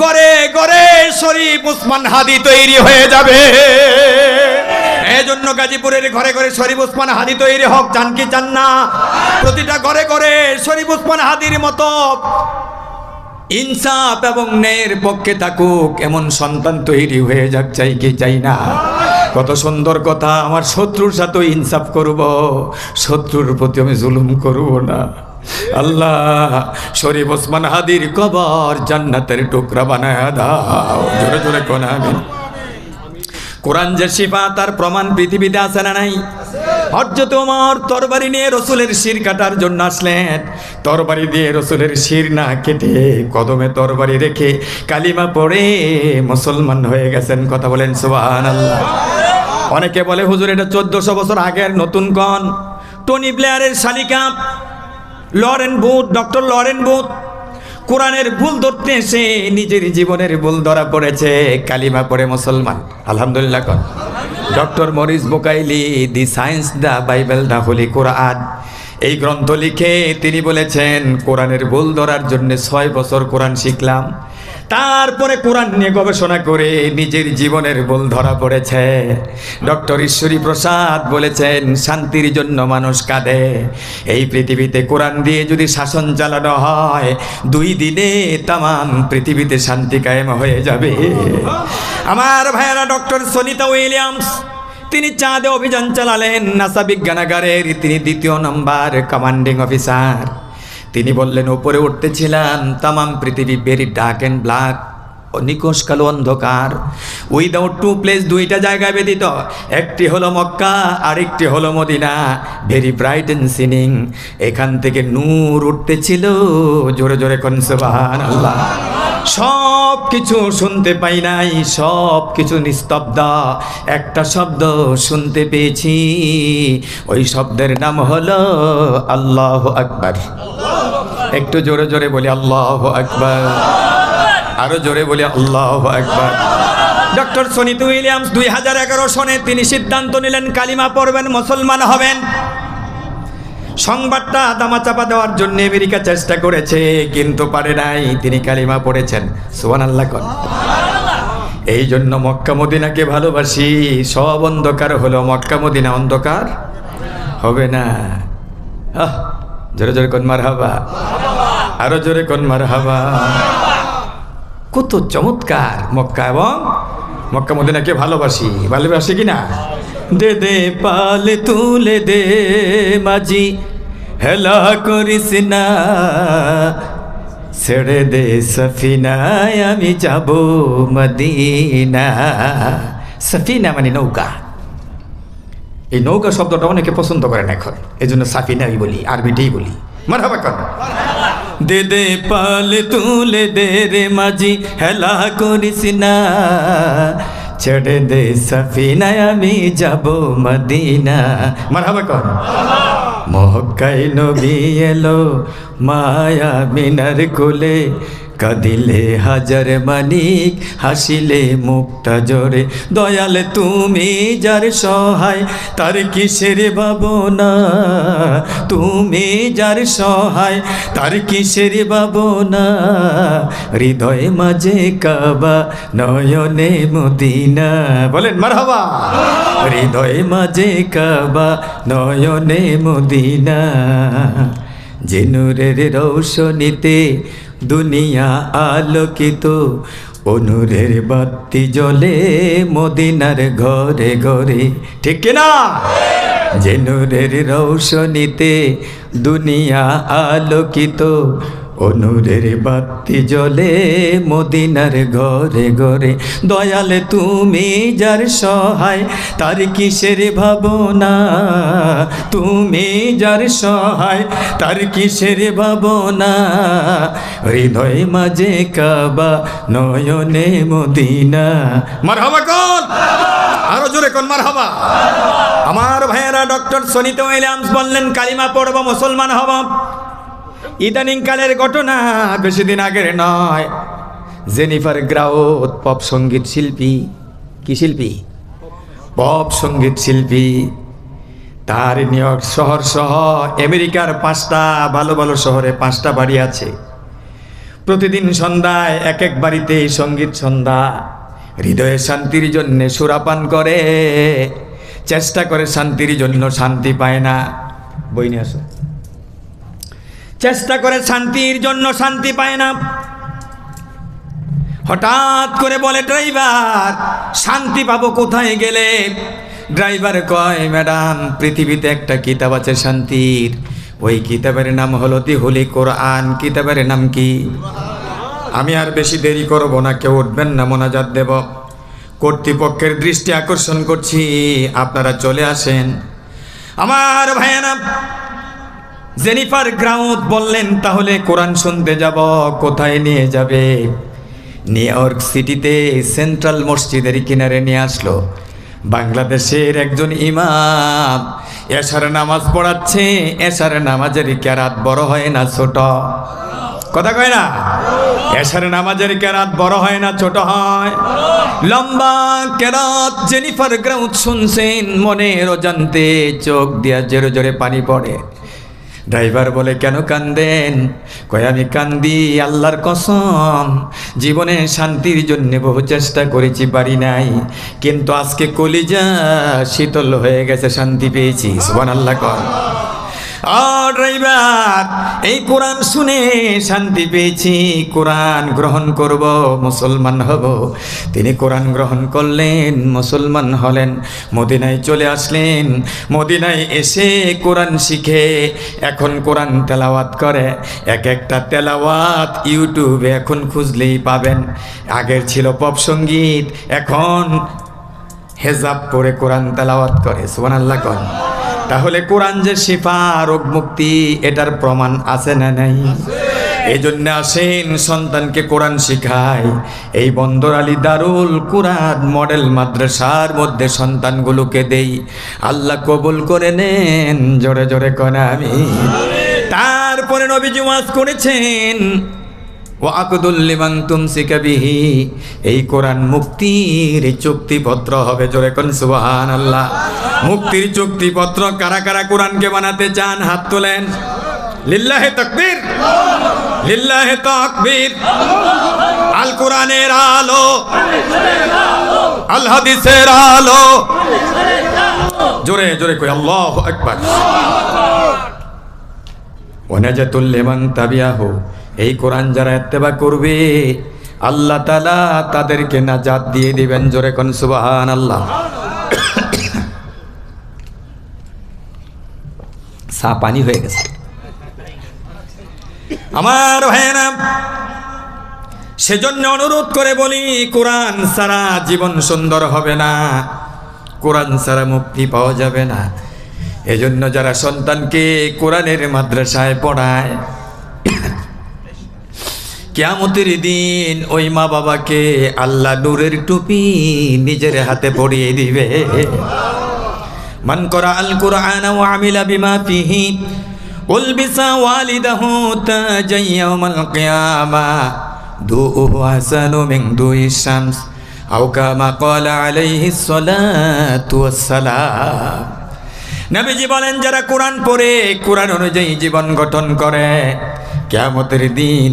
গড়ে গড়ে শরীফ ওসমান হাদি তৈরি হয়ে যাবে। এই জন্য গাজীপুরের ঘরে ঘরে শরীফ ওসমান হাদি তৈরি হোক, চান কি চান না? প্রতিটা ঘরে ঘরে শরীফ ওসমান হাদির মতো ইনসাফ এবং ন্যায়ের পক্ষে থাকুক এমন সন্তান তৈরি হয়ে যাক, চাই কি চাই না? কত সুন্দর কথা, আমার শত্রুর সাথে ইনসাফ করব, শত্রুর প্রতি আমি জুলুম করব না। আল্লাহ শরীফ ওসমান হাদির কবর জান্নাতের টুকরা বানায় দাও, জোরে জোরে কোন আমিন। কোরআন যে শিফা তার প্রমাণ পৃথিবীতে আছে না নাই? হযরত ওমর তরবারি নিয়ে রসুলের শির কাটার জন্য আসলেন, তরবারি দিয়ে রসুলের শির না কেটে কদমে তরবারি রেখে কালিমা পড়ে মুসলমান হয়ে গেছেন। কথা বলেন সুবহানাল্লাহ। অনেকে বলে হুজুর এটা 1400 বছর আগের, নতুন কন। টনি ব্লেয়ারের শালিকা Lauren Booth, doctor Lauren Booth কোরআনের ভুল ধরতে এসে নিজের জীবনের ভুল ধরা পড়েছে, কালিমা পড়ে মুসলমান। আলহামদুলিল্লাহ কন। Doctor Maurice Bucaille the science the Bible the Holy Quran, এই গ্রন্থ লিখে তিনি বলেছেন কোরআনের ভুল ধরার জন্য 6 বছর কোরআন শিখলাম, তারপরে কোরআন নিয়ে গবেষণা করে নিজের জীবনের ভুল ধরা পড়েছে। ডক্টর ঈশ্বরী প্রসাদ বলেছেন শান্তির জন্য মানুষ কাঁদে, এই পৃথিবীতে কোরআন দিয়ে যদি শাসন চালানো হয় 2 দিনে তামাম পৃথিবীতে শান্তি কায়েম হয়ে যাবে। আমার ভাইয়েরা, ডক্টর সনিতা উইলিয়ামস তিনি চাঁদে অভিযান চালালেন, নাসা বিজ্ঞানাগারের তিনি 2য় নম্বর কমান্ডিং অফিসার। তিনি বললেন উপরে উঠতেছিলাম, তামাম পৃথিবী ভেরি ডার্ক অ্যান্ড ব্ল্যাক, নিকোষ কালো অন্ধকার, উইদাউট 2 প্লেস, 2টা জায়গায় ব্যতীত, একটি হলো মক্কা আরেকটি হলো Medina, very bright and shining, এখান থেকে নূর উঠতেছিল, জোরে জোরে কোন সুবহানাল্লাহ। সব কিছু শুনতে পাই নাই, সব কিছু নিস্তব্ধ, একটা শব্দ শুনতে পেয়েছি, ওই শব্দের নাম হলো আল্লাহু আকবার। একটু জোরে জোরে বলি আল্লাহু আকবার, আরো জোরে বলি আল্লাহু আকবার। ডক্টর সনিতা উইলিয়ামস 2011 সনে তিনি সিদ্ধান্ত নিলেন কালিমা পড়বেন, মুসলমান হবেন। সংবাদটা দামাচাপা দেওয়ার জন্য আমেরিকা চেষ্টা করেছে কিন্তু পারে নাই, তিনি কালিমা পড়েছেন। সুবহানাল্লাহ কোন। এই জন্য মক্কা মদিনাকে ভালোবাসি, সব অন্ধকার হলো মক্কা মদিনা অন্ধকার হবে না। জোরে জোরে কোন মারহাবা, আরো জোরে কোন মারহাবা। কত চমৎকার মক্কা এবং মক্কা মদিনাকে ভালোবাসি, ভালোবাসি কিনা? দে দে পালে তুলে দে মাঝি, হেলা করিস না, ছেড়ে দে সফিনায় আমি যাব মদিনা। সফিনা মানে নৌকা, এই নৌকা শব্দটা অনেকে পছন্দ করেন এখন, এই জন্য সাফিনাই বলি, আরবিটাই বলি। মারহাবা কর। দে দে পালে তুলে দে রে মাঝি, হেলা করিস না, ছেড়ে দে সফিনায় আমি যাব মদিনা। মারহাবা কর। মক্কায় নবী এলো মায়া মিনার কোলে, কাঁদিলে হাজার মানিক, হাসিলে মুক্তা জোরে, দয়াল তুমি যার সহায় তার কিসের ভাবনা, তুমি যার সহায় তার কিসের ভাবনা, হৃদয় মাঝে কাবা নয়নে মদিনা। বলেন মারহাবা। হৃদয় মাঝে কাবা নয়নে মদিনা, যে নূরের রৌশনীতে দুনিয়া আলোকিত, অনুরের বাতি জ্বলে মদিনার ঘরে ঘরে। ঠিক কিনা? যে নূরের রৌশনীতে দুনিয়া আলোকিত, অনুরের বাতি জ্বলে মদিনার ঘরে ঘরে, দয়াল তুমি যার সহায় তার কিসের ভাবনা, তুমি যার সহায় তার কিসের ভাবনা, হৃদয় মাঝে কাবা নয়নে মদিনা। মারহাবা কর। আরো জোরে কোন মারহাবা। আমার ভাইয়েরা, ডক্টর সনিতা উইলিয়ামস বললেন কালিমা পড়ব মুসলমান হব। ইদানিং কালের ঘটনা, বেশি দিন আগের নয়। জেনিফার গ্রাউথ, পপ সঙ্গীত শিল্পী, কি শিল্পী? পপ সঙ্গীত শিল্পী। তার নিউ ইয়র্ক শহর সহ আমেরিকার 5টা ভালো ভালো শহরে 5টা বাড়ি আছে। প্রতিদিন সন্ধ্যায় এক এক বাড়িতে সঙ্গীত সন্ধ্যা। হৃদয়ে শান্তির জন্য সুরাপান করে, চেষ্টা করে শান্তির জন্য, শান্তি পায় না। বই নিয়ে আসো। চেষ্টা করে শান্তির জন্য, শান্তি পায় না। হঠাৎ করে বলে ড্রাইভার, শান্তি পাবো কোথায় গেলে? ড্রাইভার কয়, ম্যাডাম পৃথিবীতে একটা কিতাব আছে শান্তির, ওই কিতাবের নাম হলো দি হোলি কোরআন। কিতাবের নাম কি? আমি আর বেশি দেরি করব না, কেউ উঠবেন না, মোনাজাত দেব। কর্তৃপক্ষের দৃষ্টি আকর্ষণ করছি, আপনারা চলে আসেন। আমার ভাইয়েরা, জেনিফার গ্রাউথ বললেন তাহলে কোরআন শুনতে যাব, কোথায় নিয়ে যাবে? নিউ ইয়র্ক সিটিতে সেন্ট্রাল মসজিদের কিনারে নিয়ে আসলো। বাংলাদেশের একজন ইমাম এশার নামাজ পড়াচ্ছে। এশার নামাজের কেরাত বড় হয় না ছোট? কথা কয় না? এশার নামাজের কেরাত বড় হয় না ছোট হয়? লম্বা কেরাত জেনিফার গ্রাউথ শুনছেন, মনের অজান্তে চোখ দিয়া জোরে জোরে পানি পড়ে। ড্রাইভার বলে, কেন কান্দেন? কয়, আমি কান্দি আল্লাহর কসম, জীবনে শান্তির জন্য বহু চেষ্টা করেছি, পারি নাই, কিন্তু আজকে কলিজা শীতল হয়ে গেছে, শান্তি পেয়েছি। সুবহানাল্লাহ কর। ড্রাইভার, এই কোরআন শুনে শান্তি পেয়েছি, কোরআন গ্রহণ করব, মুসলমান হব। তিনি কোরআন গ্রহণ করলেন, মুসলমান হলেন, মদিনায় চলে আসলেন। মদিনায় এসে কোরআন শিখে এখন কোরআন তেলাওয়াত করে। এক একটা তেলাওয়াত ইউটিউবে এখন খুঁজলেই পাবেন। আগের ছিল পপ সঙ্গীত, এখন হেজাব পরে কোরআন তেলাওয়াত করে। সুবহানাল্লাহ কর। তাহলে কোরআন যে শিফা, রোগ মুক্তি, এটার প্রমাণ আছে না নাই? এই জন্য আসেন সন্তানকে কোরআন শিখায়। এই বন্দর আলী দারুল কোরআন মডেল মাদ্রাসার মধ্যে সন্তানগুলোকে দেই। আল্লাহ কবুল করে নেন, জোরে জোরে কোন আমি। তারপরে নবীজি ওয়াজ করেছেন, ওয়াকুদুল লিমান তুমসিকা বিহি, এই কোরআন মুক্তির চুক্তিপত্র হবে। জোরে কোন সুবহানাল্লাহ। মুক্তির চুক্তিপত্র। কারা কারা কোরআনকে বানাতে চান? হাত তোলেন। লিল্লাহে তাকবীর, লিল্লাহে তাকবীর। আল কোরআনের আলো, আল হাদিসের আলো। জোরে জোরে কই আল্লাহু আকবার। ওয়ানাজাতুল লিমান তাবিয়াহু, এই কোরআন যারা ইত্তেবা করবে আল্লাহ তাআলা তাদেরকে নাজাত দিয়ে দিবেন। জোরে কোন সুবহানাল্লাহ। সা পানি হয়ে গেছে। আমার ভাইয়েরা, সেজন্য অনুরোধ করে বলি, কোরআন ছাড়া জীবন সুন্দর হবে না, কোরআন ছাড়া মুক্তি পাওয়া যাবে না। এজন্য যারা সন্তানকে কোরআনের মাদ্রাসায় পড়ায়, কিয়ামতের দিন ওই মা বাবাকে আল্লাহ নূরের টুপি নিজের হাতে পরিয়ে দিবে। মান করা আল কোরআন ওয়া আমিলা বিমা ফিহি উলবিসা ওয়ালিদাহু তাজান ইয়াউমাল কিয়ামা দুউহু হাসানু মিন দুই শামস আও কামা ক্বালা আলাইহিস সালাতু ওয়াস সালাম। নবীজি বলেন, যারা কোরআন পড়ে, কোরআন অনুযায়ী জীবন গঠন করে, কিয়ামতের দিন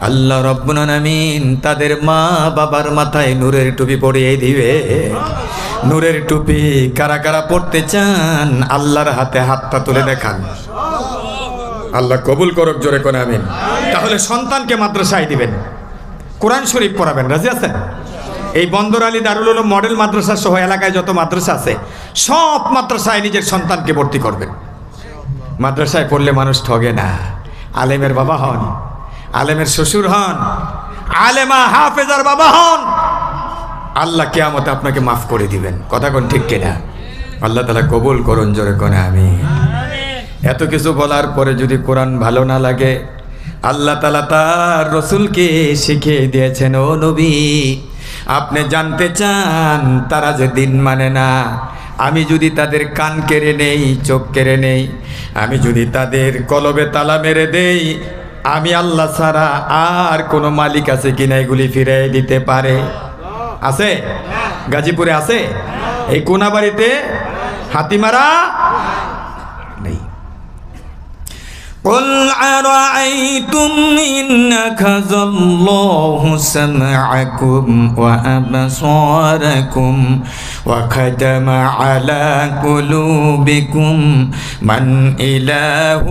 আল্লাহ রাব্বুল আলামিন তাদের মা বাবার মাথায় নূরের টুপি পরিয়ে দিবে। নূরের টুপি কারা কারা পড়তে চান? আল্লাহর হাতে হাতটা তুলে দেখান। আল্লাহ কবুল করুক, জোরে করে আমিন। তাহলে সন্তানকে মাদ্রাসায় দিবেন, কোরআন শরীফ পড়াবেন। রাজি আছেন? এই বন্দর আলী দারুল উলুম মডেল মাদ্রাসা সহ এলাকায় যত মাদ্রাসা আছে, সব মাদ্রাসায় নিজের সন্তানকে ভর্তি করবেন। মাদ্রাসায় পড়লে মানুষ ঠগে না। আলেমের বাবা হন, আলেমের শ্বশুর হন, আলেমা হাফেজার বাবা হন, আল্লাহ কিয়ামতে আপনাকে মাফ করে দিবেন। কথা কোন ঠিক কিনা? আল্লাহ তাআলা কবুল করুন, জোরে কোন আমিন। এত কিছু বলার পরে যদি কোরআন ভালো না লাগে, আল্লাহ তাআলা তার রাসূলকে শিখিয়ে দিয়েছেন, ও নবী আপনি জানতে চান তারা যে দিন মানে না, আমি যদি তাদের কান কেড়ে নেই, চোখ কেড়ে নেই, আমি যদি তাদের কলবে তালা মেরে দেই, আমি আল্লাহ ছাড়া আর কোনো মালিক আছে কিনা এগুলি ফিরিয়ে দিতে পারে? আছে? গাজীপুরে আছে? এই কোনাবাড়িতে হাতিমারা নেই। قل أرأيتم إن أخذ الله سمعكم وأبصاركم وختم على قلوبكم من إله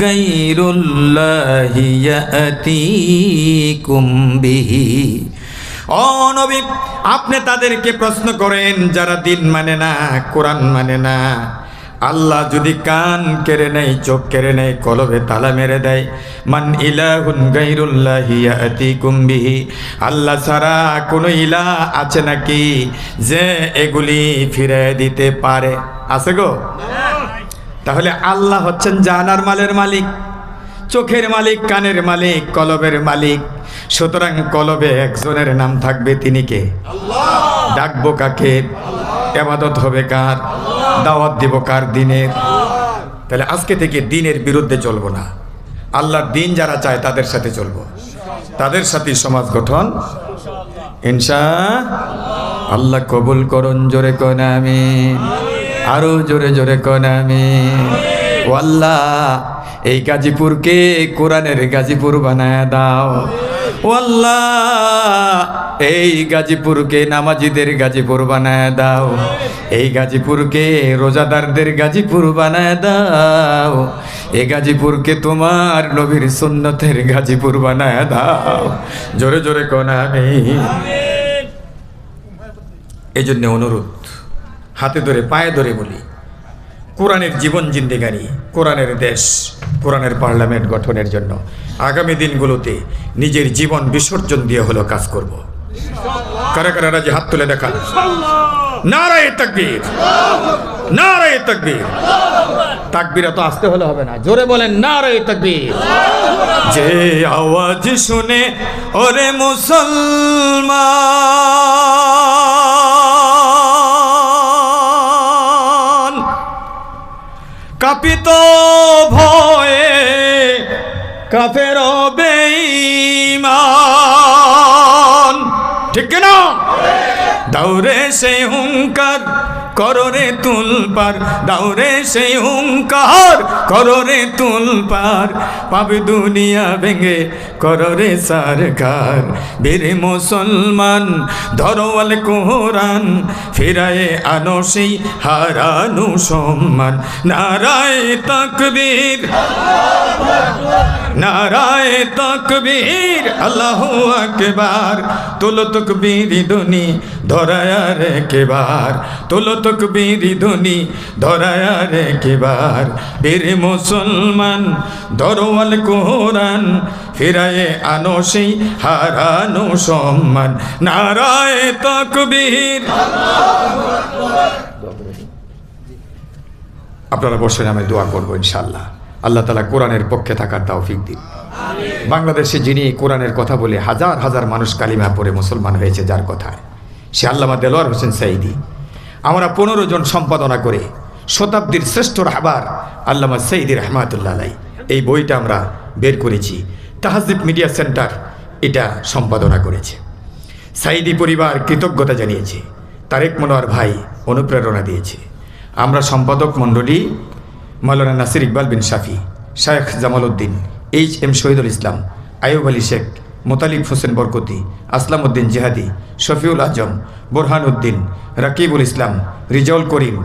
غير الله يأتيكم به। ও নবী, আপনি তাদেরকে প্রশ্ন করেন যারা দিন মানে না, কোরআন মানে না। আল্লাহ যদি কান কেড়ে নেয়, চোখ কেড়ে নেয়, কলবে তালা মেরে দেয়, মান ইলাহুন গায়রুল্লাহি ইয়াতিকুম বিহি, আল্লাহ ছাড়া কোনো ইলাহ আছে নাকি যে এগুলি ফিরে দিতে পারে? আছে গো? তাহলে আল্লাহ হচ্ছেন জানার মালের মালিক, চোখের মালিক, কানের মালিক, কলবের মালিক। সুতরাং কলবে একজনের নাম থাকবে, তিনি কে? ডাকবো কাকে? ইবাদত হবে কার? দাওয়াত দিব কার? দিনের। তাহলে আজকে থেকে দিনের বিরুদ্ধে চলবো না, আল্লাহর দিন যারা চায় তাদের সাথে চলবো, তাদের সাথে সমাজ গঠন ইনশাআল্লাহ কবুল করুন। জোরে কোন আমিন, আরো জোরে জোরে কোন আমিন। ও আল্লাহ, এই গাজীপুরকে কোরআনের গাজীপুর বানায় দাও। ও আল্লাহ, এই গাজীপুরকে নামাজিদের গাজীপুর বানায় দাও। এই গাজীপুরকে রোজাদারদের গাজীপুর বানায় দাও। এই গাজীপুরকে তোমার নবীর সুন্নতের গাজীপুর বানায় দাও। জোরে জোরে কোন আমিন। এই জন্য অনুরোধ, হাতে ধরে পায়ে ধরে বলি, কোরআনের জীবন জিন্দেগানি, কোরআনের দেশ, কোরআনের পার্লামেন্ট গঠনের জন্য আগামী দিনগুলোতে নিজের জীবন বিসর্জন দিয়ে হলো কাজ করব। কারা কারা রাজি? হাত তুলে দেখান। নারায়ে তাকবীর, নারায়ে তাকবীর। তাকবীর তো আসতে হলে হবে না, জোরে বলেন নারায়ে তাকবীর। যে আওয়াজ শুনে ওরে মুসলমান কাঁপিত ভয়ে কাফের বেঈমান, ঠিক না? দাউরে সেই হুঙ্কার কররে তুলপার, দাউরে সেই হুঙ্কার কররে তুলপার, পাবে দুনিয়া ভেঙে কররে সরকার। বীর মুসলমান ধরোয়াল কোরআন, ফিরায়ে আনো সেই হারানো সম্মান। নারায়ে তাকবীর, নারায়ে তাকবীর, আল্লাহু আকবার। তোলো তাকবীর ধ্বনি ধরায়ার একেবার, তোলো তাকবীর ধ্বনি ধরায়ার একেবার। বীর মুসলমান ধরোয়াল কোরআন, ফিরায়ে আনো সেই হারানো সম্মান। নারায়ে তাকবীর। আপনারা বসে আমি দোয়া করবো ইনশাআল্লাহ, আল্লাহ তাআলা কোরআনের পক্ষে থাকার তৌফিক দিন। বাংলাদেশে যিনি কোরআনের কথা বলে হাজার হাজার মানুষ কালিমা পড়ে মুসলমান হয়েছে, যার কথায় সে আল্লামা দেলোয়ার হোসেন সাঈদী। আমরা 15 জন সম্পাদনা করে শতাব্দীর শ্রেষ্ঠ রাহবার আল্লামা সাঈদী রহমাতুল্লাহ আলাইহি এই বইটা আমরা বের করেছি। তাহজিব মিডিয়া সেন্টার এটা সম্পাদনা করেছে। সাঈদী পরিবার কৃতজ্ঞতা জানিয়েছে, তারেক মনোয়ার ভাই অনুপ্রেরণা দিয়েছে। আমরা সম্পাদক মণ্ডলী মাওলানা নাসির ইকবাল বিন শাফি, শেখ জামাল উদ্দিন, HM শহীদুল ইসলাম, আয়ুব আলী শেখ, মোতালিব হোসেন বরকতি, আসলাম উদ্দিন জেহাদি, শফিউল আজম, বোরহান উদ্দিন, রাকিবুল ইসলাম, রিজাউল করিম,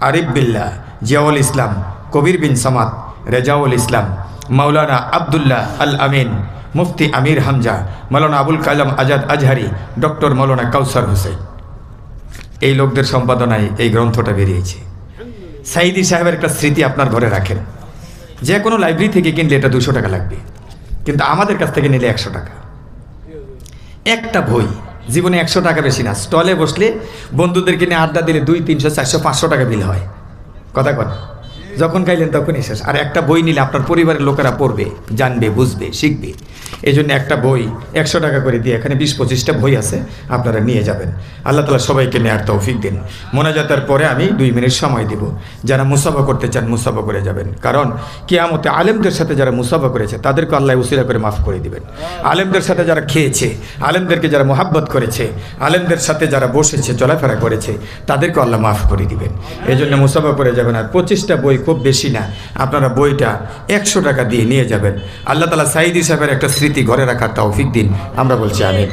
আরিফ বিল্লাহ, জিয়াউল ইসলাম, কবির বিন সামাদ, রেজাউল ইসলাম, মাওলানা আবদুল্লাহ আল আমিন, মুফতি আমির হামজা, মাওলানা আবুল কালাম আজাদ আজহারি, ডক্টর মাওলানা কাউসার হোসেন, এই লোকদের সম্পাদনায় এই গ্রন্থটা বেরিয়েছে। সাঈদী সাহেবের একটা স্মৃতি আপনার ঘরে রাখেন। যে কোনো লাইব্রেরি থেকে কিনলে এটা 200 টাকা লাগবে, কিন্তু আমাদের কাছ থেকে নিলে 100 টাকা। একটা বই জীবনে 100 টাকা বেশি না। স্টলে বসলে বন্ধুদের কিনে আড্ডা দিলে 200, 300, 400, 500 টাকা বিল হয়। কথা কন যখন খাইলেন তখনই শেষ। আর একটা বই নিলে আপনার পরিবারের লোকেরা পড়বে, জানবে, বুঝবে, শিখবে। এই জন্য একটা বই 100 টাকা করে দিয়ে এখানে 20-25টা বই আছে, আপনারা নিয়ে যাবেন। আল্লাহ তাআলা সবাইকে নেয়ার তৌফিক দিন। মোনাজাতের পরে আমি 2 মিনিট সময় দিব। যারা মুসাফা করতে চান মুসাফা করে যাবেন, কারণ কিয়ামতে আলেমদের সাথে যারা মুসাফা করেছে তাদেরকে আল্লাহ উসিলা করে মাফ করে দিবেন। আলেমদের সাথে যারা খেয়েছে, আলেমদেরকে যারা মোহাব্বত করেছে, আলেমদের সাথে যারা বসেছে, চলাফেরা করেছে, তাদেরকে আল্লাহ মাফ করে দিবেন। এই জন্য মুসাফা করে যাবেন। আর 25টা বই খুব বেশি না, আপনারা বইটা 100 টাকা দিয়ে নিয়ে যাবেন। আল্লাহ তাআলা সাইদি সাহেবের একটা স্মৃতি ঘরে রাখার তৌফিক দিন। আমরা বলছি আমিন।